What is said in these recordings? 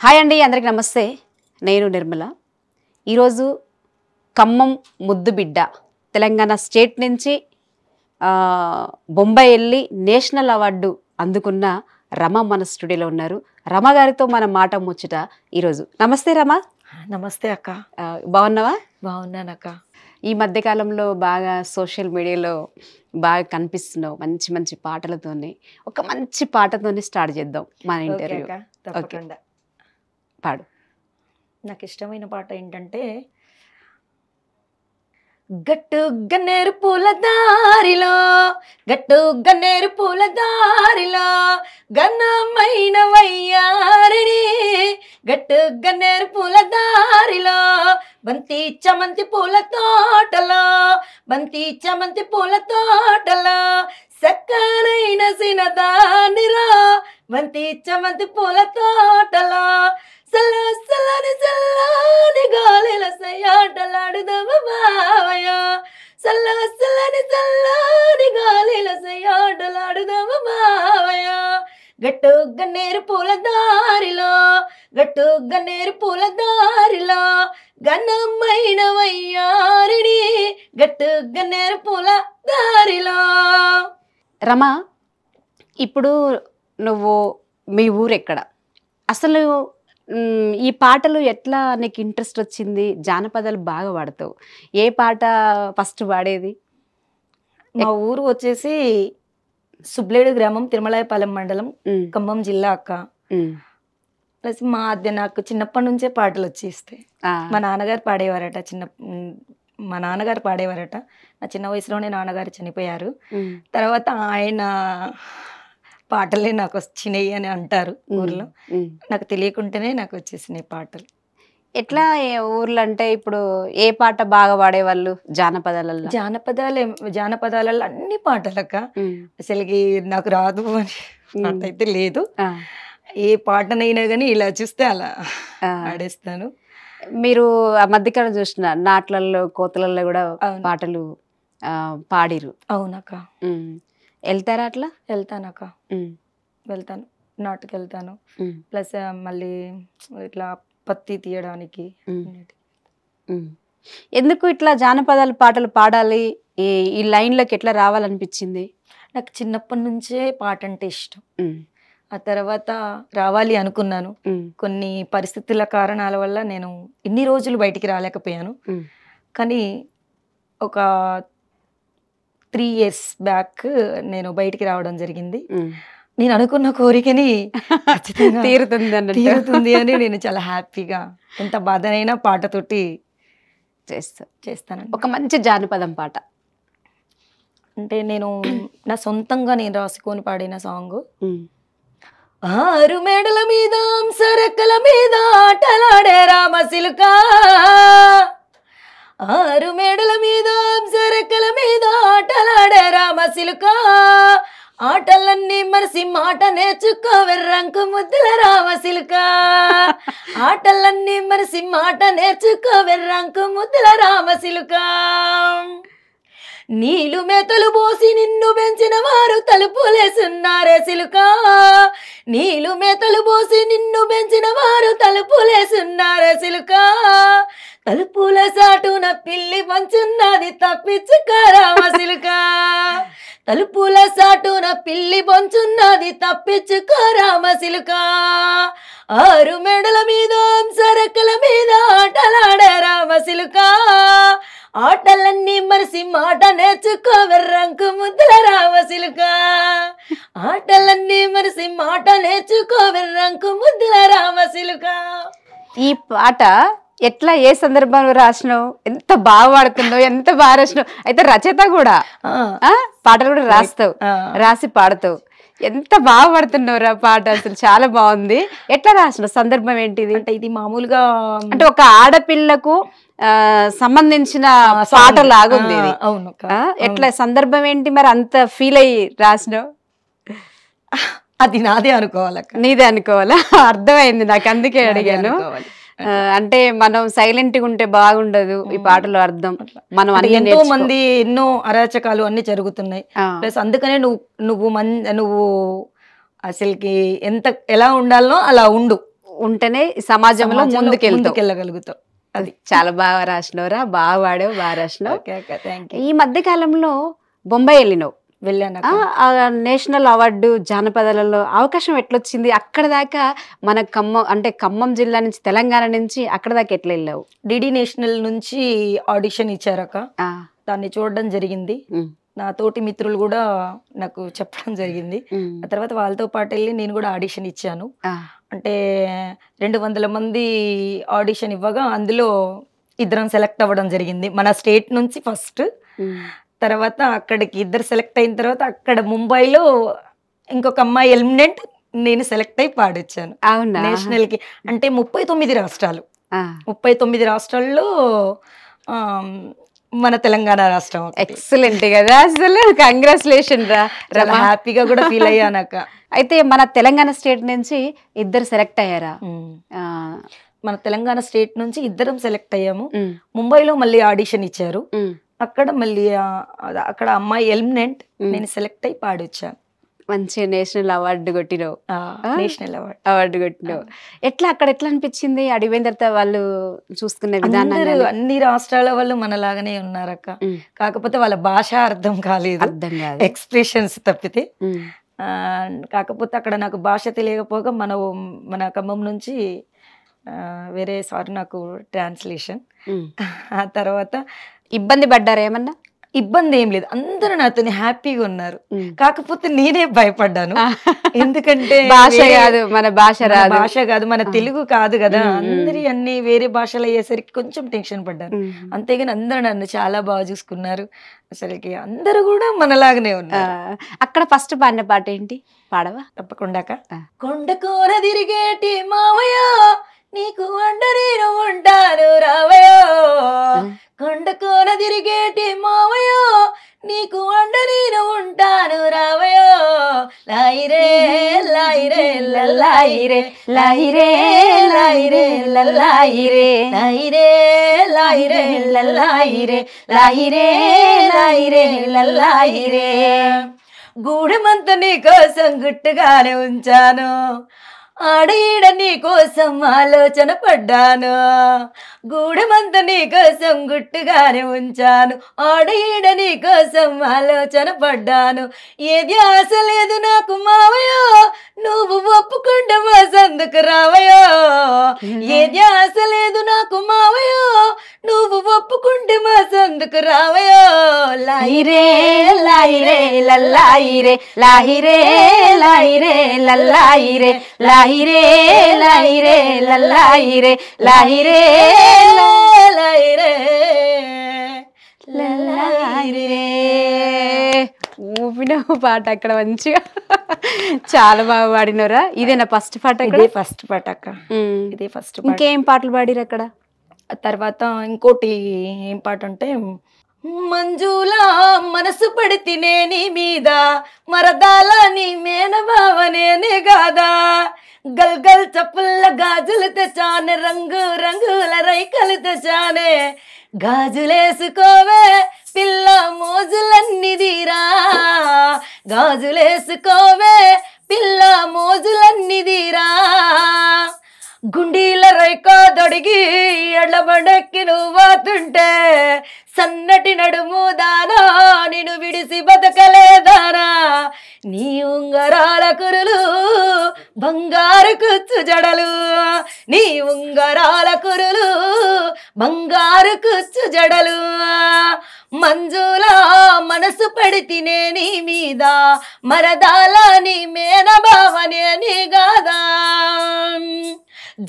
Hi అండి, అందరికి నమస్తే. నేను నిర్మల. ఈరోజు ఖమ్మం ముద్దు బిడ్డ తెలంగాణ స్టేట్ నుంచి బొంబాయి వెళ్ళి నేషనల్ అవార్డు అందుకున్న రమ మన స్టూడియోలో ఉన్నారు. రమ గారితో మన మాట ముచ్చట ఈరోజు. నమస్తే రమ. నమస్తే అక్క. బాగున్నావా? బాగున్నానక్క. ఈ మధ్యకాలంలో బాగా సోషల్ మీడియాలో బాగా కనిపిస్తున్నావు మంచి మంచి పాటలతోని. ఒక మంచి పాటతోని స్టార్ట్ చేద్దాం మన ఇంటర్వ్యూ. తప్పకుండా పాడు. నాకు ఇష్టమైన పాట ఏంటంటే, గట్టు గన్నేరు పూల దారిలో, గట్టు గన్నేరు పూల దారిలో ఘనమైన వయ్యారిని, గట్టు గన్నేరు పూల దారిలో బంతి చమంతి పూల తోటలో, బంతి చమంతి పూల తోటలో సక్కనైన సినదానిరా, బంతి చమంతి పూల తోటలో సల్ల సల్లని సల్లని గాలిల సయ్యాటలాడుదవ బావయ్య, సల్ల సల్లని సల్లని గాలిల సయ్యాటలాడుదవ బావయ్య, గట్టు గన్నేరు పూల దారిలో, గట్టు గన్నేరు పూల దారిలో ఘనమైన వయ్యారిని, గట్టు గన్నేరు పూల దారిలో. రమ, ఇప్పుడు నువ్వు మీ ఊరు ఎక్కడ? అసలు ఈ పాటలు ఎట్లా నీకు ఇంట్రెస్ట్ వచ్చింది? జానపదాలు బాగా పాడతావు. ఏ పాట ఫస్ట్ పాడేది? మా ఊరు వచ్చేసి సుబ్లేడు గ్రామం, తిరుమలాయపాలెం మండలం, ఖమ్మం జిల్లా అక్క. ప్లస్ నాకు చిన్నప్పటి నుంచే పాటలు వచ్చేస్తాయి. మా నాన్నగారు పాడేవారట. మా నాన్నగారు పాడేవారట. నా చిన్న వయసులోనే నాన్నగారు చనిపోయారు. తర్వాత ఆయన పాటలే నాకు వచ్చినాయి అని అంటారు ఊర్లో. నాకు తెలియకుండానే నాకు వచ్చేసినాయి పాటలు. ఎట్లా ఊర్లో అంటే ఇప్పుడు ఏ పాట బాగా పాడేవాళ్ళు జానపదాలలో? జానపదాలలో అన్ని పాటలక్క. అసలుకి నాకు రాదు అని పాట అయితే లేదు. ఏ పాటనైనా కానీ ఇలా చూస్తే అలా ఆడేస్తాను. మీరు ఆ మధ్యకాలం చూసిన నాట్లల్లో కోతలలో కూడా పాటలు పాడిరు. అవునక్క. వెళ్తారా అట్లా? వెళ్తానక్క, వెళ్తాను. నాటుకు వెళ్తాను. ప్లస్ మళ్ళీ ఇట్లా పత్తి తీయడానికి. ఎందుకు ఇట్లా జానపదాలు పాటలు పాడాలి, ఈ లైన్లోకి ఎట్లా రావాలనిపించింది? నాకు చిన్నప్పటి నుంచే పాట అంటే ఇష్టం. ఆ తర్వాత రావాలి అనుకున్నాను. కొన్ని పరిస్థితుల కారణాల వల్ల నేను ఇన్ని రోజులు బయటికి రాలేకపోయాను. కానీ ఒక 3 years బ్యాక్ నేను బయటికి రావడం జరిగింది. నేను అనుకున్న కోరికని తీరుతుంది అని నేను చాలా హ్యాపీగా, ఎంత బాధనైనా పాటతోటి చేస్తాను. ఒక మంచి జానపదం పాట అంటే నేను నా సొంతంగా నేను రాసుకొని పాడిన సాంగ్. ఆరు మేడల మీద సరకల మీద ఆటలాడే రామసిలుక, ఆరు మేడల మీద సరకల మీద ఆటలాడే రామసిలుక, ఆటలన్నీ మరిసి మాట నేర్చుకో వెర్రంకు ముద్దుల రామసిలుక, ఆటలన్నీ మరిసి మాట నేర్చుకో వెర్రంకు ముద్దుల రామసిలుక, నీళ్ళు మేతలు పోసి నిన్ను పెంచిన వారు తలుపులేసున్నారే సిలుక, నీళ్ళు మేతలు పోసి నిన్ను పెంచిన వారు తలుపులేసున్నారే సిలుక, తలుపుల సాటున పిల్లి పంచున్నది తప్పించుక రామసిలుక, తలుపుల సాటున పిల్లి పంచున్నది తప్పించుక రామసిలుక, ఆరు మెడల మీద సరకల మీద ఆటలాడే రామసిలుక, ఆటలన్నీ మరిసి మాట నేర్చుకో వెర్రంకు ముద్దుల రామసిలుక, ఆటలన్నీ మరిసి మాట నేర్చుకో వెర్రంకు ముద్దుల రామసిలుక. ఈ పాట ఎట్లా, ఏ సందర్భంలో రాసినావు? ఎంత బాగా పాడుతున్నావు, ఎంత బాగా రాసినావు. అయితే రచయిత కూడా, పాటలు కూడా రాస్తావు, రాసి పాడతావు. ఎంత బాగా పాడుతున్నావు పాట, అసలు చాలా బాగుంది. ఎట్లా రాసినావు? సందర్భం ఏంటిది? అంటే ఇది మామూలుగా అంటే ఒక ఆడపిల్లకు సంబంధించిన పాట లాగుంది ఇది. అవును. ఎట్లా, సందర్భం ఏంటి మరి అంత ఫీల్ అయ్యి రాసినావు? అది నాదే అనుకోవాలక్క. నీదే అనుకోవాలా? అర్థమైంది నాకు, అందుకే అడిగాను. అంటే మనం సైలెంట్ గా ఉంటే బాగుండదు. ఈ పాటలో అర్థం మనం ఎంతో మంది ఎన్నో అరాచకాలు అన్ని జరుగుతున్నాయి. ప్లస్ అందుకనే నువ్వు అసలుకి ఎంత ఎలా ఉండాలనో అలా ఉంటేనే సమాజంలో ముందుకెళ్ళగలుగుతాం. అది చాలా బాగా రాసినవరా, బాగా వాడావు, బాగా రాసినావు. Thank you. ఈ మధ్య కాలంలో బొంబాయి వెళ్ళినావు, వెళ్ళాను. నేషనల్ అవార్డు జానపదాలలో అవకాశం ఎట్లొచ్చింది? అక్కడ దాకా మన ఖమ్మం జిల్లా నుంచి, తెలంగాణ నుంచి అక్కడ దాకా ఎట్లా వెళ్ళావు? డిడి నేషనల్ నుంచి ఆడిషన్ ఇచ్చారక్క, దాన్ని చూడడం జరిగింది. నా తోటి మిత్రులు కూడా నాకు చెప్పడం జరిగింది. ఆ తర్వాత వాళ్ళతో పాటు వెళ్ళి నేను కూడా ఆడిషన్ ఇచ్చాను. అంటే 200 మంది ఆడిషన్ ఇవ్వగా అందులో 2 సెలెక్ట్ అవ్వడం జరిగింది. మన స్టేట్ నుంచి ఫస్ట్, తర్వాత అక్కడికి 2 సెలెక్ట్ అయిన తర్వాత అక్కడ ముంబైలో ఇంకొక అమ్మాయి ఎలిమినెంట్, నేను సెలెక్ట్ అయి పాడొచ్చాను నేషనల్ కి. అంటే 39 రాష్ట్రాలు, 39 రాష్ట్రాల్లో మన తెలంగాణ రాష్ట్రం. ఎక్సలెంట్ కదా, అసలు కంగ్రాచులేషన్ రా, హ్యాపీగా కూడా ఫీల్ అయ్యానక్క. అయితే మన తెలంగాణ స్టేట్ నుంచి 2 సెలెక్ట్ అయ్యారా? మన తెలంగాణ స్టేట్ నుంచి 2 సెలెక్ట్ అయ్యాము. ముంబైలో మళ్ళీ ఆడిషన్ ఇచ్చారు, అక్కడ మళ్ళీ అక్కడ అమ్మాయి ఎలిమినెంట్, నేను సెలెక్ట్ అయి పాడొచ్చాను. మంచి నేషనల్ అవార్డు కొట్టినావు. నేషనల్ అవార్డు కొట్టినావు. ఎట్లా అక్కడ ఎట్లా అనిపించింది? అడిగిన తర్వాత వాళ్ళు చూసుకునే విధానం? అన్ని రాష్ట్రాల వాళ్ళు మనలాగానే ఉన్నారక్క, కాకపోతే వాళ్ళ భాష అర్థం కాలేదు, ఎక్స్ప్రెషన్స్ తప్పితే. కాకపోతే అక్కడ నాకు భాష తెలియకపోగా మన ఖమ్మం నుంచి వేరే సార్ నాకు ట్రాన్స్లేషన్. ఆ తర్వాత ఇబ్బంది పడ్డారు ఏమన్నా? ఇబ్బంది ఏం లేదు, అందరూ నాతో హ్యాపీగా ఉన్నారు. కాకపోతే నేనే భయపడ్డాను, ఎందుకంటే భాష కాదు, మన భాష కాదు, మన తెలుగు కాదు కదా. అందరి అన్ని వేరే భాషలు అయ్యేసరికి కొంచెం టెన్షన్ పడ్డాను. అంతేగాని అందరూ నన్ను చాలా బాగా చూసుకున్నారు. అసలుకి అందరూ కూడా మనలాగానే ఉన్నారు. అక్కడ ఫస్ట్ పాడిన పాట ఏంటి, పాడవా? తప్పకుండా. కొండకోన తిరిగేటి మావయ్య, నీకు అండ నేను ఉంటాను రావయో. కొండకోన తిరిగేటి మావయ్య, నీకు అండ నేను ఉంటాను రావయో. లాయిరే లాయిరే లల్లాయిరే, లాయిరే లాయిరే లల్లాయిరే, లాయిరే లాయిరే లల్లాయిరే, లాయిరే లాయిరే లల్లాయిరే. గూడెమంతా నీ కోసం గుట్టుగానే ఉంచాను, ఆడీడ నీ కోసం ఆలోచన పడ్డాను. గూడెమంతా నీ కోసం గుట్టుగానే ఉంచాను, ఆడీడ నీ కోసం ఆలోచన పడ్డాను. ఏది ఆశ లేదు నాకు మావయో, నువ్వు ఒప్పుకుంటే మా సందుకు రావయో. ఏది ఆశ లేదు నాకు మావయో, నువ్వు ఒప్పుకుంటే మా సందుకు రావయో. లాయిరే లాయిరే లల్లాయిరే, లాయిరే లాయిరే లల్లాయిరే, లాయిరే లాయిరే లల్లాయిరే, లాయిరే లాయిరే లల్లాయిరే. ఊపినావు పాట అక్కడ మంచిగా, చాలా బాగా పాడినరా. ఇదేనా ఫస్ట్ పాట? ఇదే ఫస్ట్ పాట అక్క, ఇదే ఫస్ట్. ఇంకేం పాటలు పాడిరు అక్కడ? తర్వాత ఇంకోటి ఏం పాట అంటే, మంజులా మనసు పడితేనే నీ మీద, మరదాల నీ మేనబావనేనే గాదా. గల్ గల్ చప్పుల్ల గాజులు తెచ్చానే, రంగు రంగుల రైకలు తెచ్చానే. గాజులేసుకోవే పిల్ల మోజులన్నీ తీరా, గాజులేసుకోవే పిల్ల మోజులన్నీ తీరా. గుండీల రైకా దొడిగి ఎడ్లబండెక్కి నువ్వాతుంటే, సన్నటి నడుము దానా నిన్ను విడిసి బతకలేదానా. నీ ఉంగరాల కురులు బంగారు కుచ్చు జడలు, నీ ఉంగరాల కురులు బంగారు కుచ్చు జడలు. మంజులా మనసు పడితేనే నీ మీద, మరదాల నీ మేనబావనే నీ గాదా.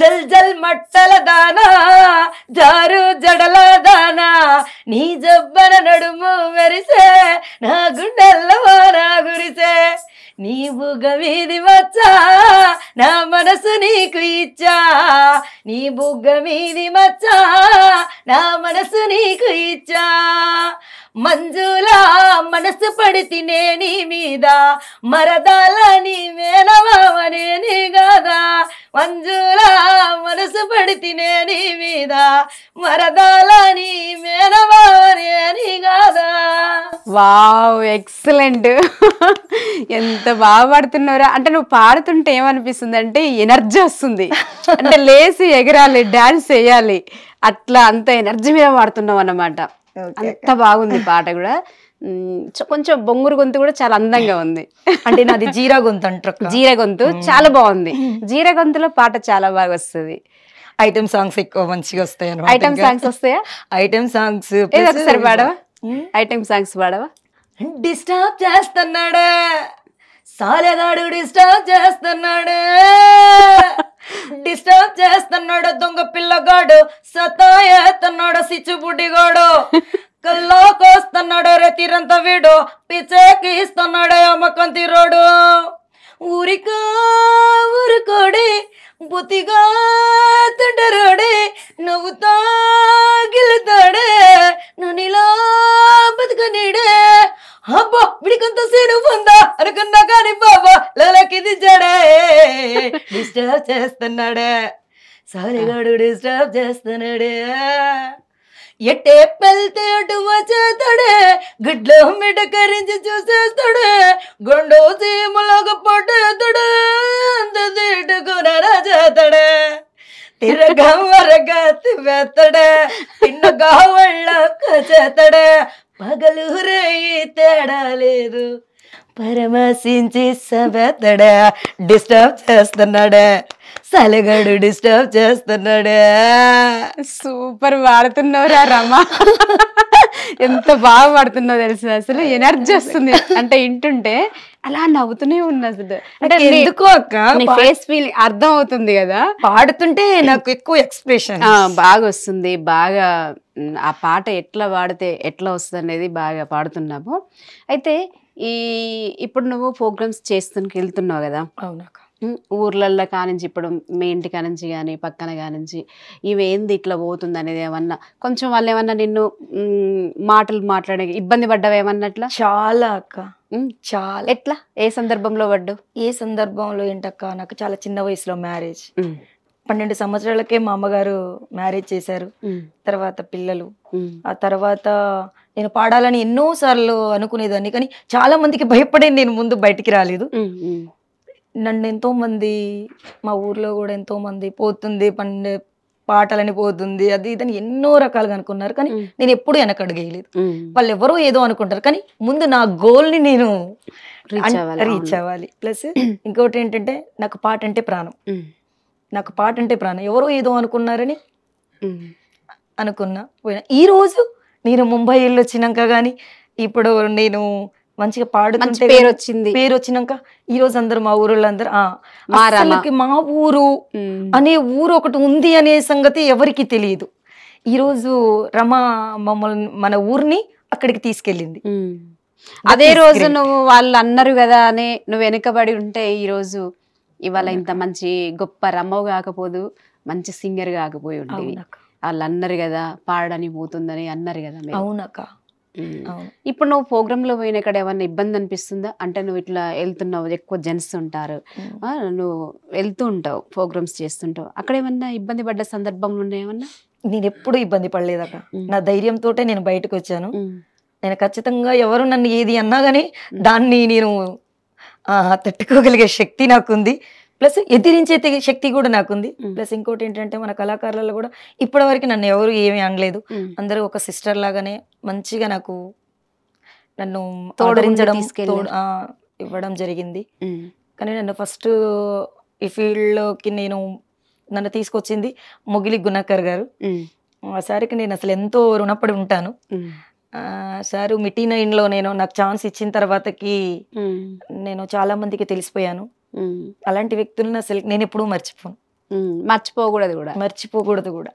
జల్ జల్ మట్టల దానా, జారు జడల దానా, నీ జబ్బన నడుము మెరిసే, నా గుండెల్లో నా గురిసే. నీ బుగ్గ మీది వచ్చా, నా మనసు నీకు ఇచ్చా. నీ బుగ్గ మీది మచ్చా, నా మనసు నీకు ఇచ్చా. మంజులా మనసు పడితేనే నీ మీద, మరదాల నీ మేనమావనే నీ గాదా. మంజులా మనసు పడితేనే నీ మీద మరదాలని మేనబావని అని కాదా. Wow, excellent. ఎంత బాగా పాడుతున్నారా. అంటే నువ్వు పాడుతుంటే ఏమనిపిస్తుంది అంటే ఎనర్జీ వస్తుంది, అంటే లేసి ఎగరాలి, డాన్స్ చేయాలి, అట్లా అంత ఎనర్జీ మీద పాడుతున్నావు అన్నమాట. అంత బాగుంది పాట కూడా. కొంచెం బొంగురు గొంతు కూడా చాలా అందంగా ఉంది. అంటే నాది జీరా గొంతు అంటారు. జీరా గొంతు చాలా బాగుంది. జీరా గొంతులో పాట చాలా బాగా వస్తుంది. ఐటమ్ సాంగ్స్ ఎక్కువ మంచిగా వస్తాయి. ఐటమ్ సాంగ్స్ వస్తాయా? ఐటమ్ సాంగ్స్ ఒకసారి పాడవా? ఐటమ్ సాంగ్స్ పాడవా? డిస్టర్బ్ చేస్తున్నాడే సాలెగాడు, డిస్టర్బ్ చేస్తున్నాడే, డిస్టర్బ్ చేస్తున్నాడు దొంగ పిల్లగాడు, సతాయేస్తున్నాడు సిచ్చుబుడ్డిగాడు, కల్లోకొస్తున్నాడు రెతిరంత వీడు, పిచ్చేకి ఇస్తున్నాడు అమ్మకంతి రోడు. ఊరికా ఊరుకోడి బుద్ధిగా తుంటరోడే, నవ్వుతా గిలుతాడే, నన్నిలా బతుకనీడే. అబ్బో విడికంత సీను ఉందా అనుకున్నా కానీ బాబా లలకిది జడే. Disturb చేస్తున్నాడే సాలిగాడు, disturb చేస్తున్నాడే. ఎట్టే పెళ్తే అటు వచ్చేస్తాడే, గుడ్లో మిటకరించి చూసేస్తాడే, గుండు సీమలాగా పట్టేస్తాడే, అంత తీటుకునే చేస్తాడే. తిరగా వరగా తివేస్తాడే, తిన్నగా వాళ్ళక చేస్తాడే, పగలు రేయి తేడా లేదు పరమశించి సవేస్తాడే. డిస్టర్బ్ చేస్తున్నాడే సలగాడు, డిస్టర్బ్ చేస్తున్నాడే. సూపర్ పాడుతున్నావురా రమ. ఎంత బాగా పాడుతున్నావు తెలుసు. అసలు ఎనర్జీ వస్తుంది, అంటే వింటుంటే అలా నవ్వుతూనే ఉన్నా. అసలు అంటే ఎందుకో అక్క ఫేస్ ఫీలింగ్ అర్థం అవుతుంది కదా, పాడుతుంటే నాకు ఎక్కువ ఎక్స్ప్రెషన్ బాగా వస్తుంది. బాగా ఆ పాట ఎట్లా పాడితే ఎట్లా వస్తుంది అనేది బాగా పాడుతున్నాము. అయితే ఇప్పుడు నువ్వు ప్రోగ్రామ్స్ చేస్తునికి వెళ్తున్నావు కదా. అవునక్క. ఊర్లల్లో కానించి ఇప్పుడు మీ ఇంటి కానించి కానీ పక్కన కానించి ఇవేంది ఇట్లా పోతుంది అనేది ఏమన్నా కొంచెం వాళ్ళు ఏమన్నా నిన్ను మాటలు మాట్లాడే ఇబ్బంది పడ్డావు ఏమన్నట్లా? చాలా అక్క, చాలా. ఎట్లా? ఏ సందర్భంలో పడ్డావు? ఏ సందర్భంలో ఏంటక్క, నాకు చాలా చిన్న వయసులో మ్యారేజ్. 12 సంవత్సరాలకే మా అమ్మగారు మ్యారేజ్ చేశారు. తర్వాత పిల్లలు. ఆ తర్వాత నేను పాడాలని ఎన్నో సార్లు అనుకునేదాన్ని, కానీ చాలా మందికి భయపడే నేను ముందు బయటికి రాలేదు. నన్ను ఎంతో మంది మా ఊర్లో కూడా ఎంతో మంది పోతుంది పాటలని పోతుంది అది ఇదని ఎన్నో రకాలుగా అనుకున్నారు, కానీ నేను ఎప్పుడు వెనకడుగేయలేదు. వాళ్ళు ఎవరో ఏదో అనుకుంటారు, కానీ ముందు నా గోల్ని నేను రీచ్ అవ్వాలి. ప్లస్ ఇంకోటి ఏంటంటే నాకు పాట అంటే ప్రాణం. నాకు పాట అంటే ప్రాణం. ఎవరో ఏదో అనుకున్నారని అనుకున్నా పోయినా. ఈరోజు నేను ముంబై వెళ్ళి వచ్చినాక కానీ ఇప్పుడు నేను మంచిగా పాడుతుంటే పేరు వచ్చినాక ఈ రోజు అందరు మా ఊరోళ్ళందరూ మా ఊరు అనే ఊరు ఒకటి ఉంది అనే సంగతి ఎవరికి తెలియదు. ఈరోజు రమ మమ్మల్ని మన ఊరిని అక్కడికి తీసుకెళ్ళింది. అదే రోజు నువ్వు వాళ్ళు అన్నారు కదా అని నువ్వు వెనుకబడి ఉంటే ఈ రోజు ఇవాళ ఇంత మంచి గొప్ప రమ్మవు కాకపోదు, మంచి సింగర్ కాకపోయి ఉండేవి. వాళ్ళు అన్నారు కదా పాడడానికి పోతుందని అన్నారు కదా. అవునక్క. ఇప్పుడు నువ్వు ప్రోగ్రామ్ లో పోయిన ఇక్కడ ఏమన్నా ఇబ్బంది అనిపిస్తుందా? అంటే నువ్వు ఇట్లా వెళ్తున్నావు, ఎక్కువ జెంట్స్ ఉంటారు, నువ్వు వెళ్తూ ఉంటావు, ప్రోగ్రామ్స్ చేస్తుంటావు, అక్కడ ఏమన్నా ఇబ్బంది పడ్డ సందర్భంలో ఉన్నాయేమన్నా? నేను ఎప్పుడు ఇబ్బంది పడలేదక్క. నా ధైర్యంతో నేను బయటకు వచ్చాను. నేను ఖచ్చితంగా ఎవరు నన్ను ఏది అన్నా కానీ దాన్ని నేను తట్టుకోగలిగే శక్తి నాకుంది. ప్లస్ ఎదిరించే శక్తి కూడా నాకుంది. ప్లస్ ఇంకోటి ఏంటంటే మన కళాకారులలో కూడా ఇప్పటి వరకు నన్ను ఎవరు ఏమీ అనలేదు. అందరూ ఒక సిస్టర్ లాగానే మంచిగా నాకు నన్ను తోడరించడం ఇవ్వడం జరిగింది. కానీ నన్ను ఫస్ట్ ఈ ఫీల్డ్లోకి నన్ను తీసుకొచ్చింది మొగిలి గుణకర్ గారు. ఆ సారికి నేను అసలు ఎంతో రుణపడి ఉంటాను. సారు మిటీ 9లో నాకు ఛాన్స్ ఇచ్చిన తర్వాతకి నేను చాలా మందికి తెలిసిపోయాను. అలాంటి వ్యక్తులను అసలు నేను ఎప్పుడూ మర్చిపోకూడదు కూడా.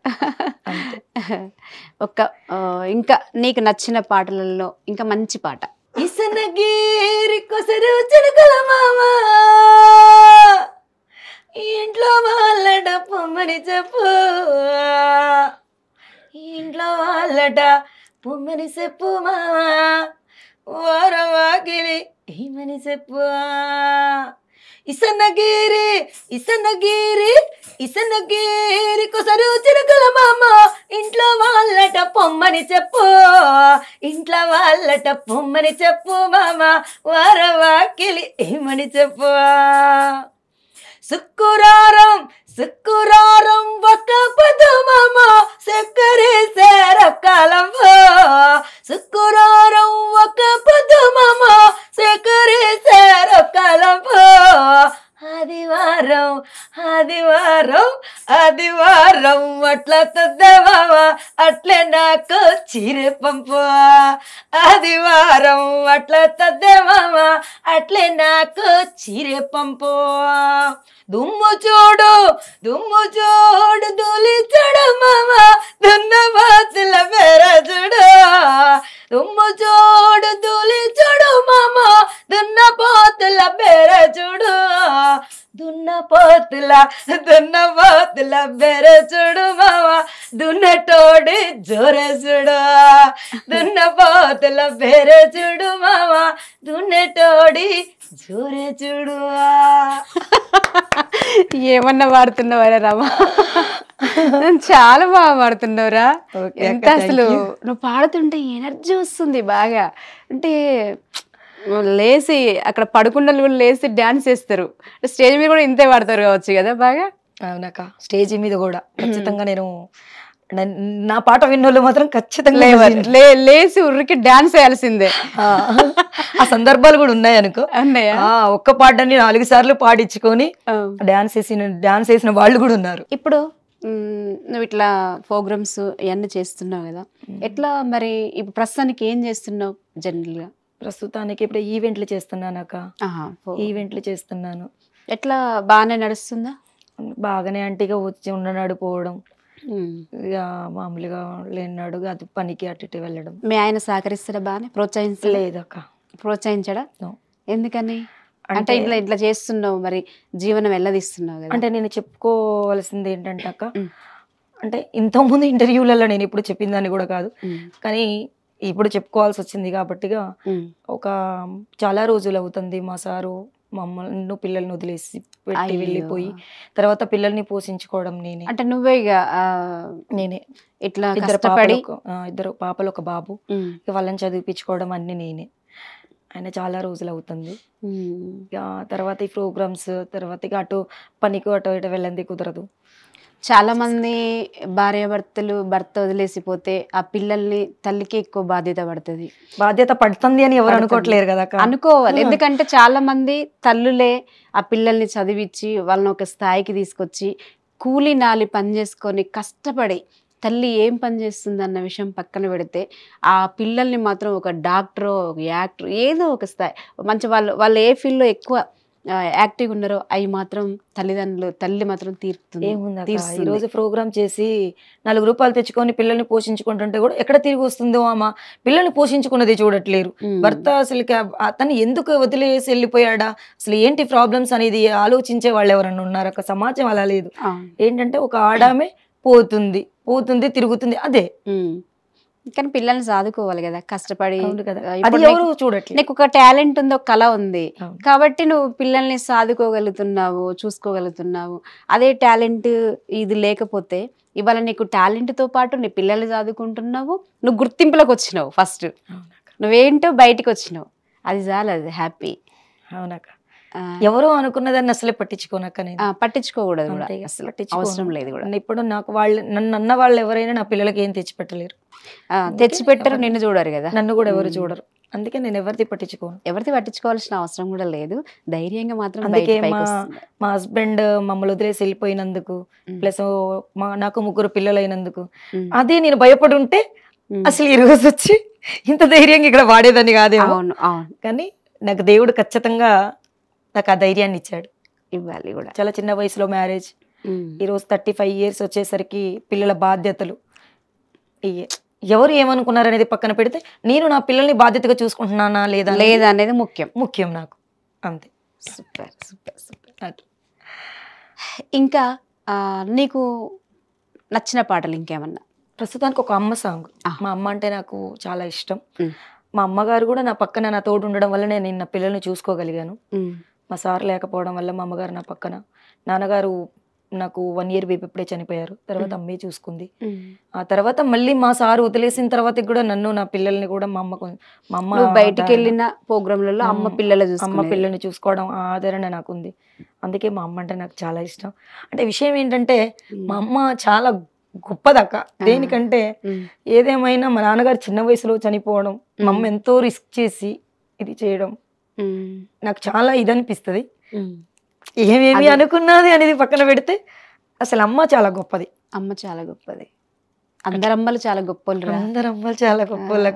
ఇంకా నీకు నచ్చిన పాటలలో ఇంకా మంచి పాట? ఇసనగిరి కొసరు చినుకుల మామ ఇంట్లో వాళ్ళట పొమ్మని చెప్పు, ఇంట్లో వాళ్ళట పొమ్మని చెప్పు మామ, వారవాకిలి ఏమని చెప్పు, ఇసనగిరి ఇసనగిరి ఇసనగిరి కొసరు చిరుకుల మామ ఇంట్లో వాళ్ళట పొమ్మని చెప్పు ఇంట్లో వాళ్ళట పొమ్మని చెప్పు మామ వారవాకిలి ఏమని చెప్పు శుక్రారం శుక్రారం ఒక పదు మామ సెక్కరేసారకాలమ్మో శుక్రారం ఒక పదు మామ సెక్కరేసారకాలమ్మో ఆదివారం ఆదివారం ఆదివారం అట్లా తద్దమావా అట్లే నాకు చీరె పంపు ఆదివారం అట్లా తద్దమావా అట్లే నాకు చీరె పంపు దుమ్ము చూడు ధూళి చూడు మామ దున్న బాతుల పేర చూడు దుమ్ము చూడు ధూళి చూడు మామ దున్న పోతుల పేర చూడు దున్న పోతుల బెర చూడు మామ దున్నటోడి జోరే చూడు దున్న పోతుల బెర చూడు మామ దున్నటోడి జోరే చూడు ఏమన్నా పాడుతున్నావరా రామా చాలా బాగా పాడుతున్నావురా ఎంత అసలు నువ్వు పాడుతుంటే ఎనర్జీ వస్తుంది బాగా అంటే లేచి అక్కడ పడుకున్న కూడా లేచి డాన్స్ చేస్తారు స్టేజ్ మీద కూడా ఇంతే పాడతారు కావచ్చు కదా బాగా అవునక్క స్టేజ్ మీద కూడా ఖచ్చితంగా నేను నా పాట విన్నోళ్ళు మాత్రం ఖచ్చితంగా లేచి ఉరికి డాన్స్ వేయాల్సిందే ఆ సందర్భాలు కూడా ఉన్నాయి అనుకో ఒక్క పాటని 4 సార్లు పాడించుకొని డాన్స్ చేసిన వాళ్ళు కూడా ఉన్నారు. ఇప్పుడు నువ్వు ఇట్లా ప్రోగ్రామ్స్ ఇవన్నీ చేస్తున్నావు కదా ఎట్లా మరి ఇప్పుడు ప్రస్తుతానికి ఏం చేస్తున్నావు జనరల్ గా? ప్రస్తుతానికి ఇప్పుడు ఈవెంట్లు చేస్తున్నాను అక్క. ఈవెంట్లు చేస్తున్నాను. ఎట్లా బాగానే నడుస్తుందా? బాగానే అంటే ఇక వచ్చి ఉండనాడు పోవడం ఇక మామూలుగా లేనాడు అది పనికి అటు ఇటు వెళ్ళడం. మీ ఆయన సహకరిస్తారా? బాగానే లేదు అక్క. ప్రోత్సహించడా? ఎందుకని? అంటే ఇట్లా ఇట్లా చేస్తున్నావు మరి జీవనం వెళ్ళదీస్తున్నావు కదా. అంటే నేను చెప్పుకోవాల్సింది ఏంటంటే అక్క అంటే ఇంతకుముందు ఇంటర్వ్యూలలో నేను ఇప్పుడు చెప్పిందని కూడా కాదు కానీ ఇప్పుడు చెప్పుకోవాల్సి వచ్చింది కాబట్టిగా ఒక చాలా రోజులు అవుతుంది మా సారు మమ్మల్ని పిల్లల్ని వదిలేసి పెట్టి వెళ్ళిపోయి తర్వాత పిల్లల్ని పోషించుకోవడం నేనే. అంటే నువ్వే నేనే ఇట్లా ఇద్దరు పాపలు ఒక బాబు వాళ్ళని చదివిపించుకోవడం అన్ని నేనే. ఆయన చాలా రోజులు అవుతుంది. తర్వాత ఈ ప్రోగ్రామ్స్ తర్వాత ఇక అటు పనికి అటు ఇటు వెళ్ళండి కుదరదు. చాలా మంది భార్యాభర్తలు భర్త వదిలేసిపోతే ఆ పిల్లల్ని తల్లికి ఎక్కువ బాధ్యత పడుతుంది. బాధ్యత పడుతుంది అని ఎవరు అనుకోవట్లేరు కదా. అనుకోవాలి, ఎందుకంటే చాలా మంది తల్లులే ఆ పిల్లల్ని చదివించి వాళ్ళని ఒక స్థాయికి తీసుకొచ్చి కూలి నాలి పని చేసుకొని కష్టపడి తల్లి ఏం పని చేస్తుంది అన్న విషయం పక్కన పెడితే ఆ పిల్లల్ని మాత్రం ఒక డాక్టరో ఒక యాక్టర్ ఏదో ఒక స్థాయి మంచి వాళ్ళు ఏ ఫీల్డ్లో ఎక్కువ యాక్టివ్ ఉన్నారో అవి మాత్రం తల్లి మాత్రం తీరుతుంది. ఈరోజు ప్రోగ్రామ్ చేసి 4 రూపాయలు తెచ్చుకొని పిల్లల్ని పోషించుకుంటుంటే కూడా ఎక్కడ తిరిగి వస్తుందో అమ్మ పిల్లల్ని పోషించుకున్నది చూడట్లేరు. భర్త అసలు అతను ఎందుకు వదిలేసి వెళ్ళిపోయాడా అసలు ఏంటి ప్రాబ్లమ్స్ అనేది ఆలోచించే వాళ్ళు ఎవరన్నా ఉన్నారు? ఒక సమాజం అలా లేదు. ఏంటంటే ఒక ఆడామే పోతుంది తిరుగుతుంది అదే. కానీ పిల్లల్ని చదువుకోవాలి కదా కష్టపడి. చూడట్లేదు నీకు ఒక టాలెంట్ ఉంది, ఒక కళ ఉంది కాబట్టి నువ్వు పిల్లల్ని చదువుకోగలుగుతున్నావు, చూసుకోగలుగుతున్నావు. అదే టాలెంట్ ఇది లేకపోతే ఇవాళ నీకు టాలెంట్ తో పాటు నీ పిల్లల్ని చదువుకుంటున్నావు, నువ్వు గుర్తింపులోకి వచ్చినావు, ఫస్ట్ నువ్వేంటో బయటికి వచ్చినావు, అది చాలు, అది హ్యాపీ. అవునక్క. ఎవరో అనుకున్నదాన్ని అసలే పట్టించుకోనక్క. నేను పట్టించుకోకూడదు కూడా, అసలు అవసరం లేదు కూడా. ఇప్పుడు నాకు నన్ను అన్న వాళ్ళు ఎవరైనా నా పిల్లలకి ఏం తెచ్చిపెట్టలేరు. తెచ్చిపెట్టరు, నిన్ను చూడరు కదా, నన్ను కూడా ఎవరు చూడరు. అందుకే నేను ఎవరిది పట్టించుకోవాల్సిన అవసరం కూడా లేదు. ధైర్యంగా మాత్రం మా హస్బెండ్ మమ్మల్ని వదిలేసి వెళ్ళిపోయినందుకు ప్లస్ నాకు 3 పిల్లలు అయినందుకు అదే నేను భయపడి ఉంటే అసలు ఈ రోజు వచ్చి ఇంత ధైర్యంగా ఇక్కడ వాడేదాన్ని కాదేమో. కానీ నాకు దేవుడు ఖచ్చితంగా నాకు ఆ ధైర్యాన్ని ఇచ్చాడు. ఇవ్వాలి కూడా. చాలా చిన్న వయసులో మ్యారేజ్, ఈరోజు 35 years వచ్చేసరికి పిల్లల బాధ్యతలు ఎవరు ఏమనుకున్నారు అనేది పక్కన పెడితే నేను నా పిల్లల్ని బాధ్యతగా చూసుకుంటున్నానా లేదా అనేది ముఖ్యం నాకు. అంతే. Super super super. ఇంకా నీకు నచ్చిన పాటలు ఇంకేమన్నా? ప్రస్తుతానికి ఒక అమ్మ సాంగ్. మా అమ్మ అంటే నాకు చాలా ఇష్టం. మా అమ్మగారు కూడా నా పక్కన నా తోడు ఉండడం వల్ల నేను నా పిల్లల్ని చూసుకోగలిగాను. మా సార్ లేకపోవడం వల్ల మా అమ్మగారు నా పక్కన, నాన్నగారు నాకు 1 ఇయర్ బేబీ ఇప్పుడే చనిపోయారు. తర్వాత అమ్మే చూసుకుంది. ఆ తర్వాత మళ్ళీ మా సార్ వదిలేసిన తర్వాత కూడా నన్ను, నా పిల్లల్ని కూడా మా అమ్మ బయటికి వెళ్ళిన ప్రోగ్రాంలలో అమ్మ పిల్లల్ని చూసుకోవడం ఆ ఆదరణ నాకు ఉంది. అందుకే మా అమ్మ అంటే నాకు చాలా ఇష్టం. అంటే విషయం ఏంటంటే మా అమ్మ చాలా గొప్పదక్క. దేనికంటే ఏదేమైనా మా నాన్నగారు చిన్న వయసులో చనిపోవడం, మా అమ్మ ఎంతో రిస్క్ చేసి ఇది చేయడం నాకు చాలా ఇదనిపిస్తుంది. ఏమేమి అనుకున్నది అనేది పక్కన పెడితే అసలు అమ్మ చాలా గొప్పది. అమ్మ చాలా గొప్పది. అందరమ్మలు చాలా గొప్పలు. అందరమ్మలు చాలా గొప్పలు.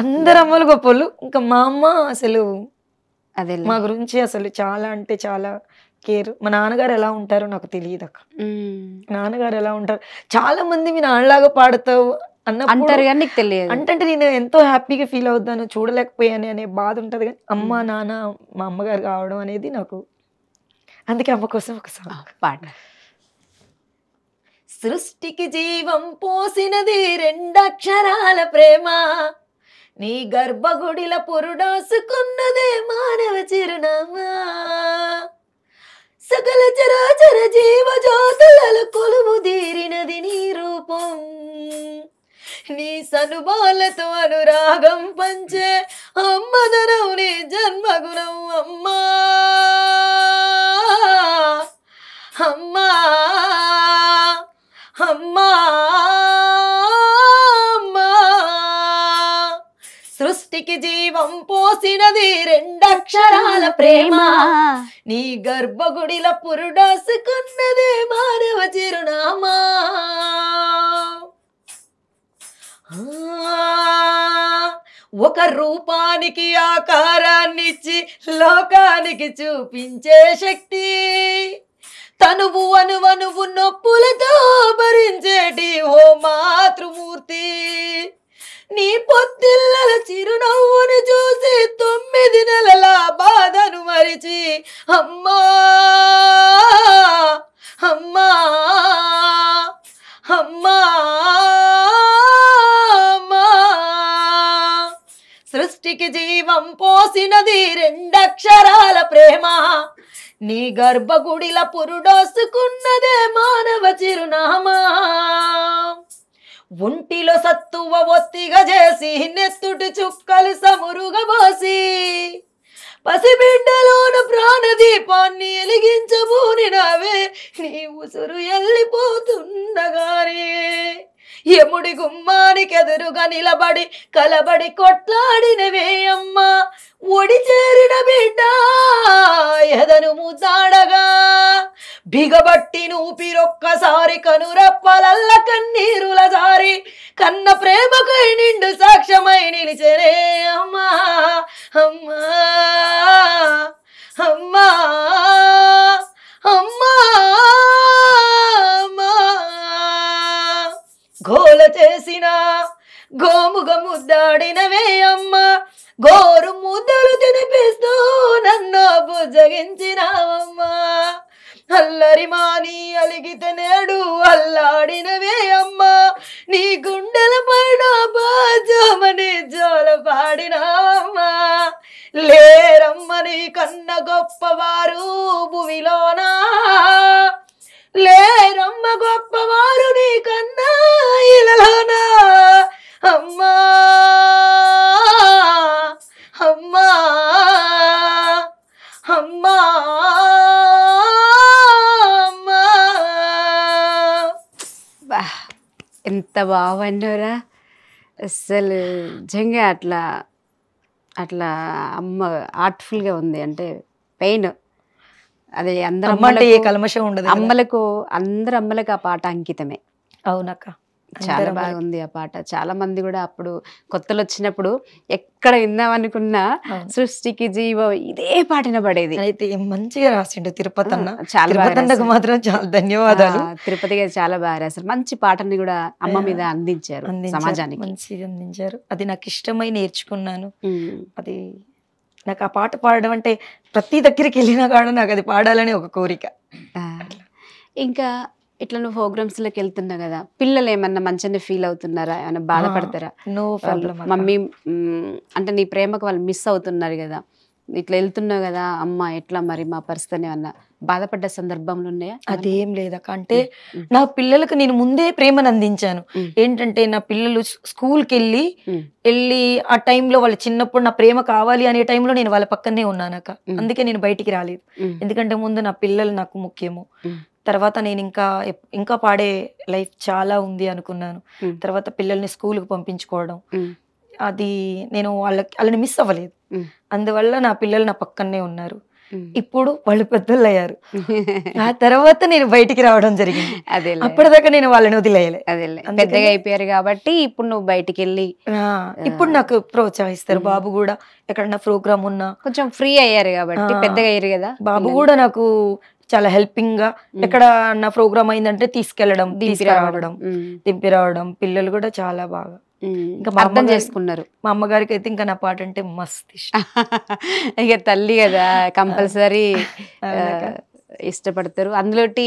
అందరమ్మలు గొప్పలు. ఇంకా మా అమ్మ అసలు అదే మా గురించి అసలు చాలా అంటే చాలా కేర్. మా నాన్నగారు ఎలా ఉంటారో నాకు తెలియదు అక్క. నాన్నగారు ఎలా ఉంటారు, చాలా మంది మీ నాన్నలాగా పాడతావు అంటారు కానీ నీకు తెలియదు. అంటే నేను ఎంతో హ్యాపీగా ఫీల్ అవుతాను, చూడలేకపోయాను అనే బాధ ఉంటది. కానీ అమ్మ నాన్న మా అమ్మగారు కావడం అనేది నాకు, అందుకే అమ్మ కోసం ఒక పాట. సృష్టికి జీవం పోసినది 2 అక్షరాల ప్రేమ, నీ గర్భగుడిల పురుడాసుకున్నదే మానవ చిరునామా, సకల చరాచర జీవ జ్యోతులలో కొలువు తీరినది నీ రూపం, నీ సనుబాలతో అనురాగం పంచే అమ్మదనం నీ జన్మగుణం అమ్మా అమ్మా అమ్మా అమ్మా. సృష్టికి జీవం పోసినది 2 అక్షరాల ప్రేమ, నీ గర్భగుడిల పురుడాసుకున్నదే మానవ చిరునామా, ఒక రూపానికి ఆకారాన్నిచ్చి లోకానికి చూపించే శక్తి, తనువు అనువనువు నొప్పులతో భరించేటి ఓ మాతృమూర్తి, నీ పొత్తిళ్ళల చిరునవ్వును చూసి 9 నెలల బాధను మరిచి అమ్మా అమ్మా అమ్మా అమ్మా. సృష్టికి జీవం పోసినది 2 అక్షరాల ప్రేమ, నీ గర్భగుడిల పురుడోసుకున్నదే మానవ చిరునామా, ఒంటిలో సత్తువ ఒత్తిగా చేసి నెత్తుటి చుక్కలు సమురుగా పోసి పసిబిడ్డలోన ప్రాణదీపాన్ని వెలిగించబూనినవే, నీ ఉసురు వెళ్ళిపోతుండగానే యముడి గుమ్మానికి ఎదురుగా నిలబడి కలబడి కొట్లాడినవే అమ్మా, ఒడి చేరిన బిడ్డ ఎదను ముద్దాడగా బిగబట్టి నూపిరొక్కసారి కనురెప్పలల్ల కన్నీరుల జారి కన్న ప్రేమకై నిండు సాక్ష్యమై నిలిచెనే అమ్మా అమ్మా అమ్మా అమ్మా అమ్మా. గోల చేసిన గోముగ ముద్దాడినవే అమ్మా, గోరు ముద్దలు తినిపిస్తూ నన్ను బుజ్జగించినావమ్మా, అల్లరి మాని అలిగితే నేడు అల్లాడినవే అమ్మా, నీ గుండెల పైన బాజమని జోల పాడినావమ్మా, లేరమ్మని కన్న గొప్పవారు భువిలోనా, లేరమ్మ గొప్పవారు నీ కన్నా ఇలలోనా అమ్మా అమ్మా అమ్మా అమ్మా. ఎంత బాగున్నారా అసలు, నిజంగా అట్లా అట్లా అమ్మ ఆర్ట్ఫుల్గా ఉంది. అంటే పెయిన్ అదే కల్మషం ఉండదు అమ్మలకు, అందరు అమ్మలకు ఆ పాట అంకితమే. అవునక్క, చాలా బాగుంది ఆ పాట. చాలా మంది కూడా అప్పుడు కొత్తలు వచ్చినప్పుడు ఎక్కడ విందామనుకున్నా సృష్టికి జీవం ఇదే పాటన పడేది. అయితే మంచిగా రాసిండు తిరుపతి అన్న, చాలా మాత్రం చాలా ధన్యవాదాలు. తిరుపతి గారు చాలా బాగా రాశారు, మంచి పాటని కూడా అమ్మ మీద అందించారు, సమాజానికి మంచిగా అందించారు. అది నాకు ఇష్టమై నేర్చుకున్నాను. అది నాకు ఆ పాట పాడడం అంటే ప్రతి దగ్గరికి వెళ్ళినా కూడా నాకు అది పాడాలని ఒక కోరిక. ఇంకా ఇట్లా నువ్వు ప్రోగ్రామ్స్ లోకి వెళ్తున్నావు కదా, పిల్లలు ఏమన్నా మంచిగానే ఫీల్ అవుతున్నారా, ఏమన్నా బాధపడతారా? నో ప్రాబ్లం మమ్మీ అంటే నీ ప్రేమకు వాళ్ళు మిస్ అవుతున్నారు కదా, ఇట్లా వెళ్తున్నావు కదా అమ్మ ఎట్లా మరి మా పరిస్థితి అన్న బాధపడ్డ సందర్భంలో ఉన్నాయా? అదేం లేదక్క. అంటే నా పిల్లలకు నేను ముందే ప్రేమను అందించాను. ఏంటంటే నా పిల్లలు స్కూల్కి వెళ్ళి ఆ టైంలో వాళ్ళు చిన్నప్పుడు నా ప్రేమ కావాలి అనే టైంలో నేను వాళ్ళ పక్కనే ఉన్నానక్క. అందుకే నేను బయటికి రాలేదు. ఎందుకంటే ముందు నా పిల్లలు నాకు ముఖ్యము. తర్వాత నేను ఇంకా పాడే లైఫ్ చాలా ఉంది అనుకున్నాను. తర్వాత పిల్లల్ని స్కూల్కి పంపించుకోవడం, అది నేను వాళ్ళని మిస్ అవ్వలేదు. అందువల్ల నా పిల్లలు నా పక్కనే ఉన్నారు. ఇప్పుడు వాళ్ళు పెద్దలు అయ్యారు. ఆ తర్వాత నేను బయటికి రావడం జరిగింది. అప్పటిదాకా నేను వాళ్ళని వదిలేయలే. పెద్దగా అయిపోయారు కాబట్టి ఇప్పుడు నువ్వు బయటికి వెళ్ళి ఇప్పుడు నాకు ప్రోత్సహిస్తారు. బాబు కూడా ఎక్కడన్నా ప్రోగ్రామ్ ఉన్నా కొంచెం ఫ్రీ అయ్యారు కాబట్టి పెద్దగా అయ్యారు కదా. బాబు కూడా నాకు చాలా హెల్పింగ్ గా, ఎక్కడ నా ప్రోగ్రామ్ అయిందంటే తీసుకెళ్లడం, దింపి రావడం. పిల్లలు కూడా చాలా బాగా ఇంకా అర్థం చేసుకున్నారు. మా అమ్మగారికి అయితే ఇంకా నా పాట అంటే మస్తు ఇష్టం. ఇక తల్లి కదా కంపల్సరీ ఇష్టపడతారు. అందులోటి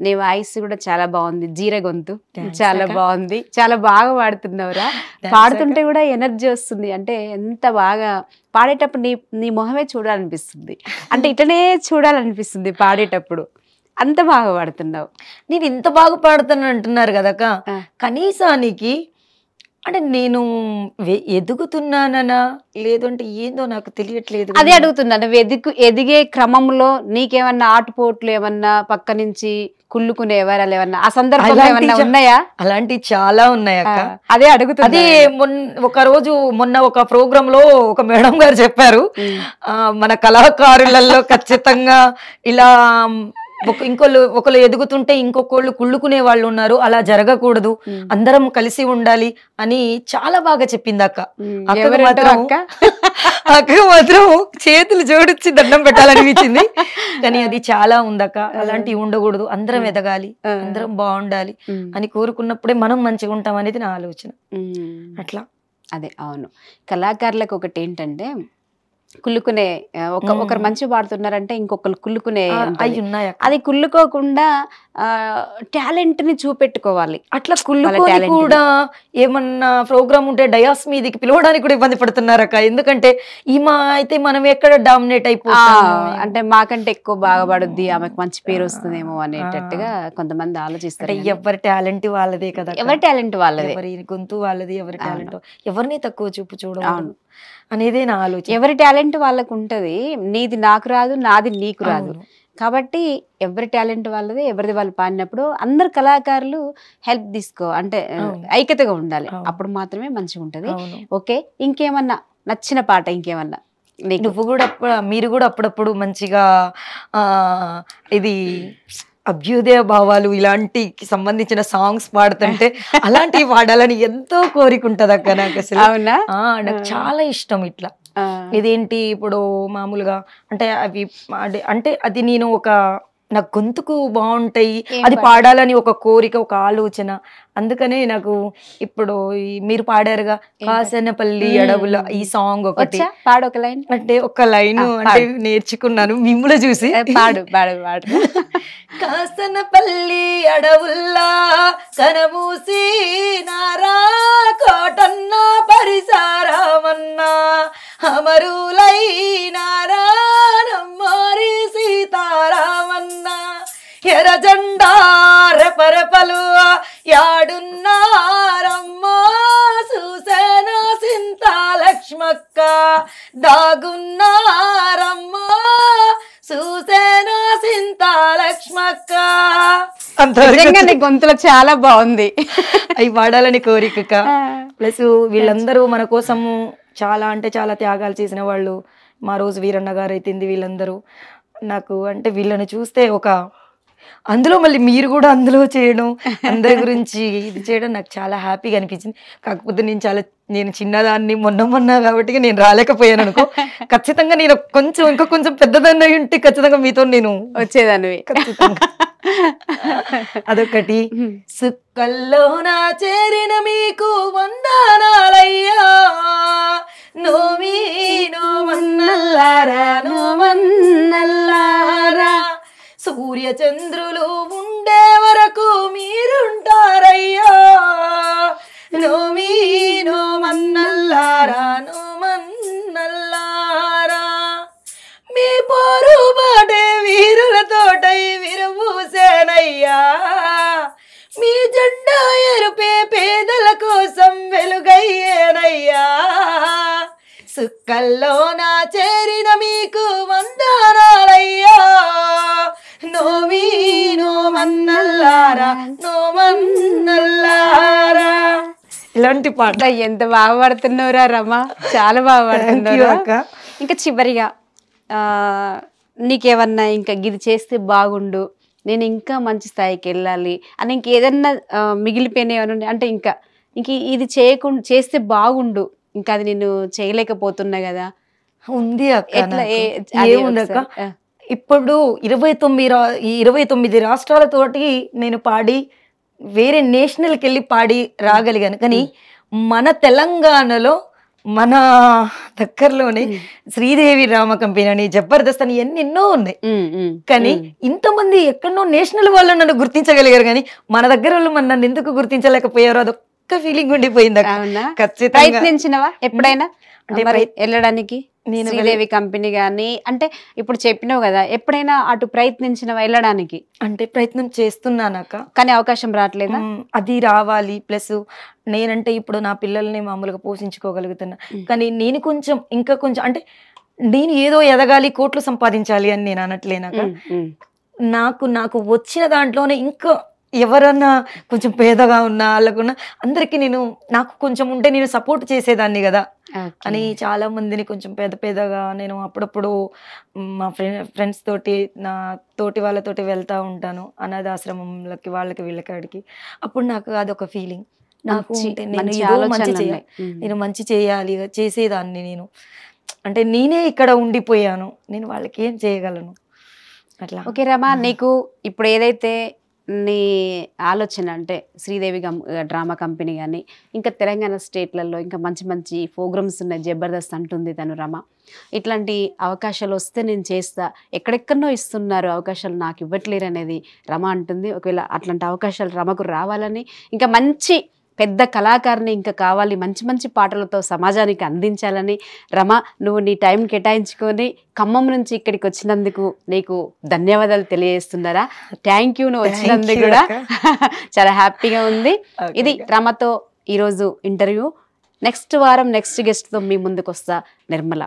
నీ వాయిస్ కూడా చాలా బాగుంది, జీర గొంతు చాలా బాగుంది, చాలా బాగా పాడుతున్నావురా. పాడుతుంటే కూడా ఎనర్జీ వస్తుంది. అంటే ఎంత బాగా పాడేటప్పుడు నీ మొహమే చూడాలనిపిస్తుంది. అంటే ఇట్లనే చూడాలనిపిస్తుంది పాడేటప్పుడు. అంత బాగా పాడుతున్నావు. నేను ఇంత బాగా పాడుతాను అంటున్నారు కదక్క. కనీసానికి అంటే నేను ఎదుగుతున్నానా లేదంటే ఏందో నాకు తెలియట్లేదు. అదే అడుగుతున్నా. నువ్వు ఎదిగే క్రమంలో నీకేమన్నా ఆటుపోట్లు ఏమన్నా పక్క నుంచి కుళ్ళుకునేవారా ఏమన్నా ఆ సందర్భంలో ఏమన్నా ఉన్నాయా? అలాంటివి చాలా ఉన్నాయక్క. అదే అడుగుతున్నా. అదే మొన్న ఒక ప్రోగ్రామ్ లో ఒక మేడం గారు చెప్పారు, మన కళాకారులలో ఖచ్చితంగా ఇలా ఒకళ్ళు ఎదుగుతుంటే ఇంకొకళ్ళు కుళ్ళుకునే వాళ్ళు ఉన్నారు, అలా జరగకూడదు, అందరం కలిసి ఉండాలి అని చాలా బాగా చెప్పింది అక్క. అక్క మాత్రం చేతులు జోడించి దండం పెట్టాలనిపించింది. కానీ అది చాలా ఉందక్క. అలాంటివి ఉండకూడదు, అందరం ఎదగాలి, అందరం బాగుండాలి అని కోరుకున్నప్పుడే మనం మంచిగా ఉంటాం అనేది నా ఆలోచన. అట్లా అదే అవును. కళాకారులకు ఒకటి ఏంటంటే కుళ్ళుకునే ఒకరు మంచి పాడుతున్నారంటే ఇంకొకరు కుళ్ళుకునే అది కుళ్ళుకోకుండా టాలెంట్ ని చూపెట్టుకోవాలి. అట్లా కుళ్ళుకొని కూడా ఏమన్నా ప్రోగ్రామ్ ఉంటే డయాస్ మీదకి పిలవడానికి కూడా ఇబ్బంది పడుతున్నారక్క. ఎందుకంటే ఈమె అయితే మనం ఎక్కడ డామినేట్ అయిపోతాం, అంటే మాకంటే ఎక్కువ బాగా పడుద్ది, ఆమెకు మంచి పేరు వస్తుందేమో అనేటట్టుగా కొంతమంది ఆలోచిస్తారు. ఎవరి టాలెంట్ వాళ్ళదే కదా, ఎవరి టాలెంట్ వాళ్ళదే, ఎవరి గొంతు వాళ్ళది, ఎవరి టాలెంట్ ఎవరిని తక్కువ చూపు చూడడం అనేదే నా ఆలోచన. ఎవరి టాలెంట్ వాళ్ళకు ఉంటది. నీది నాకు రాదు, నాది నీకు రాదు. కాబట్టి ఎవరి టాలెంట్ వాళ్ళది, ఎవరిది వాళ్ళు పాడినప్పుడు అందరు కళాకారులు హెల్ప్ అంటే ఐక్యతగా ఉండాలి. అప్పుడు మాత్రమే మంచిగా ఉంటది. ఓకే, ఇంకేమన్నా నచ్చిన పాట ఇంకేమన్నా మీరు కూడా అప్పుడప్పుడు మంచిగా ఇది అభ్యుదయ భావాలు ఇలాంటికి సంబంధించిన సాంగ్స్ పాడుతుంటే అలాంటివి పాడాలని ఎంతో కోరికుంటది అక్క నాకు. అసలు అవునా? నాకు చాలా ఇష్టం ఇట్లా. ఇదేంటి ఇప్పుడు మామూలుగా అంటే అవి అంటే అది నేను నా గొంతుకు బాగుంటాయి, అది పాడాలని ఒక కోరిక, ఒక ఆలోచన. అందుకనే నాకు ఇప్పుడు మీరు పాడారుగా కాసనపల్లి అడవుల ఈ సాంగ్ ఒకటి పాడొక లైన్, అంటే ఒక లైన్ అంటే నేర్చుకున్నాను మిమ్మల్ని చూసి. పాడు పాడు పాడు. కాసనపల్లి అడవుల్లా కనమూసి నారా కోటన్న పరిసారమన్నా అమరులై నారా నమ్మరి సీతారామన్నా ఎర్రజెండా రెపరెపలు యాడున్నారమ్మా చూసేన సింత లక్ష్మక్క దాగున్నారమ్మా చూసేన సింత లక్ష్మక్క. గొంతులో చాలా బాగుంది. అవి పాడాలని కోరిక. ప్లస్ వీళ్ళందరూ మన కోసము చాలా అంటే చాలా త్యాగాలు చేసిన వాళ్ళు. మా రోజు వీరన్న గారు అయితేంది, వీళ్ళందరూ నాకు అంటే వీళ్ళని చూస్తే అందులో మళ్ళీ మీరు కూడా అందులో చేయడం, అందరి గురించి ఇది చేయడం నాకు చాలా హ్యాపీగా అనిపించింది. కాకపోతే నేను చిన్నదాన్ని మొన్న కాబట్టి నేను రాలేకపోయాను అనుకో. ఖచ్చితంగా నేను ఇంకా కొంచెం పెద్దదాన్ని ఉంటే ఖచ్చితంగా మీతో నేను వచ్చేదాన్ని ఖచ్చితంగా. అదొకటి. సుక్కల్లో నా చేరిన మీకు వందనాలయ్యా, నోమన్నల్లారా నోమన్నల్లారా, సూర్య చంద్రులు ఉండే వరకు మీరుంటారయ్యా, నోమన్నల్లారా నోమన్నల్లారా. ఎరుపే పేదల కోసం వెలుగయ్యేనయ్యా సుక్కల్లో నా చేరిన మీకు వందనాలయ్యా నోవి నోమన్నల్లారా నోమన్నల్లారా ఇలాంటి పాట ఎంత బాగా పాడుతున్నావురా రమ చాలా బాగా పాడుతున్నావు ఇంకా చివరిగా నీకేమన్నా ఇంకా ఇది చేస్తే బాగుండు నేను ఇంకా మంచి స్థాయికి వెళ్ళాలి అని ఇంకేదన్నా మిగిలిపోయినాయి అంటే ఇంకా ఇది చేస్తే బాగుండు ఇంకా అది నేను చేయలేకపోతున్నా కదా ఉంది అక్క ఇప్పుడు 29 రాష్ట్రాలతోటి నేను పాడి వేరే నేషనల్కి వెళ్ళి పాడి రాగలిగాను కానీ మన తెలంగాణలో మన దగ్గరలోనే శ్రీదేవి డ్రామా కంపెనీ అని జబర్దస్త్ అని ఎన్నెన్నో ఉన్నాయి కానీ ఇంతమంది ఎక్కడో నేషనల్ వాళ్ళు నన్ను గుర్తించగలిగారు కానీ మన దగ్గర వాళ్ళు నన్ను ఎందుకు గుర్తించలేకపోయారో అదొక్క ఫీలింగ్ ఉండిపోయింది. ఖచ్చితంగా ప్రయత్నించినవా ఎప్పుడైనా అంటే వెళ్ళడానికి శ్రీదేవి కంపెనీ గానీ అంటే ఇప్పుడు చెప్పినావు కదా ఎప్పుడైనా అటు ప్రయత్నించినవా వెళ్ళడానికి? అంటే ప్రయత్నం చేస్తున్నానక్క కానీ అవకాశం రావట్లేదా? అది రావాలి ప్లస్ నేనంటే ఇప్పుడు నా పిల్లల్ని మామూలుగా పోషించుకోగలుగుతున్నా కానీ నేను కొంచెం ఇంకా కొంచెం అంటే నేను ఏదో ఎదగాలి కోట్లు సంపాదించాలి అని నేను అనట్లేనాక నాకు వచ్చిన దాంట్లోనే ఇంకా ఎవరన్నా కొంచెం పేదగా ఉన్నా వాళ్ళకున్నా అందరికీ నాకు కొంచెం ఉంటే నేను సపోర్ట్ చేసేదాన్ని కదా అని చాలా మందిని కొంచెం పేదగా నేను అప్పుడప్పుడు మా ఫ్రెండ్స్ తోటి నా తోటి వాళ్ళతోటి వెళ్తా ఉంటాను అనాథాశ్రమంలోకి వాళ్ళకి వీళ్ళకి అప్పుడు నాకు అదొక ఫీలింగ్ నాకు నేను మంచి చేయాలి చేసేదాన్ని నేను అంటే నేనే ఇక్కడ ఉండిపోయాను నేను వాళ్ళకి ఏం చేయగలను అట్లా. ఓకే రమా నీకు ఇప్పుడు ఏదైతే నీ ఆలోచన అంటే శ్రీదేవి డ్రామా కంపెనీ కానీ ఇంకా తెలంగాణ స్టేట్లలో ఇంకా మంచి మంచి ప్రోగ్రామ్స్ ఉన్నాయి జబర్దస్త్ అంటుంది తను రమ ఇట్లాంటి అవకాశాలు వస్తే నేను చేస్తా ఎక్కడెక్కడనో ఇస్తున్నారు అవకాశాలు నాకు ఇవ్వట్లేరు అనేది రమ అంటుంది. ఒకవేళ అట్లాంటి అవకాశాలు రమకు రావాలని ఇంకా మంచి పెద్ద కళాకారిని ఇంకా కావాలి మంచి మంచి పాటలతో సమాజానికి అందించాలని రమ నువ్వు నీ టైం కేటాయించుకొని ఖమ్మం నుంచి ఇక్కడికి వచ్చినందుకు నీకు ధన్యవాదాలు తెలియజేస్తున్నారా? థ్యాంక్ యూ నువ్వు వచ్చినందుకు కూడా చాలా హ్యాపీగా ఉంది. ఇది రమతో ఈరోజు ఇంటర్వ్యూ. నెక్స్ట్ వారం నెక్స్ట్ గెస్ట్తో మీ ముందుకు వస్తా నిర్మల.